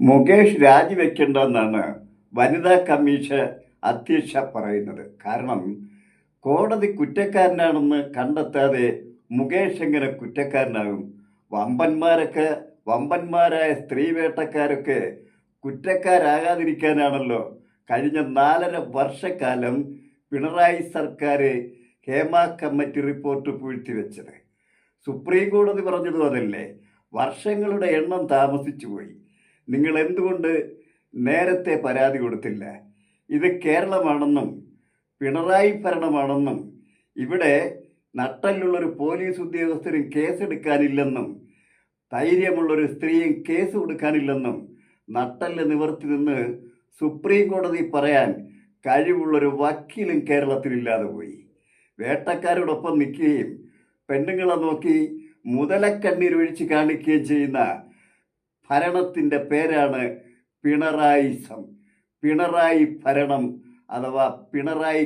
മുകേഷ് രാജിവെക്കേണ്ടെന്നാണ് വനിതാ കമ്മീഷൻ അധ്യക്ഷ പറയുന്നത്. കാരണം കോടതി കുറ്റക്കാരനാണെന്ന് കണ്ടെത്താതെ മുകേഷ് എങ്ങനെ കുറ്റക്കാരനാകും? വമ്പന്മാരായ സ്ത്രീ വേട്ടക്കാരൊക്കെ കുറ്റക്കാരാകാതിരിക്കാനാണല്ലോ കഴിഞ്ഞ 4.5 വർഷക്കാലം പിണറായി സർക്കാർ ഹേമ കമ്മിറ്റി റിപ്പോർട്ട് പൂഴ്ത്തിവെച്ചത്. സുപ്രീം കോടതി പറഞ്ഞതും അതല്ലേ? വർഷങ്ങളുടെ എണ്ണം താമസിച്ചു പോയി. നിങ്ങൾ എന്തുകൊണ്ട് നേരത്തെ പരാതി കൊടുത്തില്ല? ഇത് കേരളമാണെന്നും പിണറായി ഭരണമാണെന്നും ഇവിടെ നട്ടലുള്ളൊരു പോലീസ് ഉദ്യോഗസ്ഥരും കേസെടുക്കാനില്ലെന്നും ധൈര്യമുള്ളൊരു സ്ത്രീയും കേസ് കൊടുക്കാനില്ലെന്നും നട്ടല് നിവർത്തി നിന്ന് സുപ്രീം കോടതി പറയാൻ കഴിവുള്ളൊരു വക്കീലും കേരളത്തിലില്ലാതെ പോയി. വേട്ടക്കാരോടൊപ്പം നിൽക്കുകയും പെണ്ണുങ്ങളെ നോക്കി മുതലക്കണ്ണീരൊഴിച്ച് കാണിക്കുകയും ചെയ്യുന്ന ഭരണത്തിൻ്റെ പേരാണ് പിണറായിസം. പിണറായി ഭരണം അഥവാ പിണറായി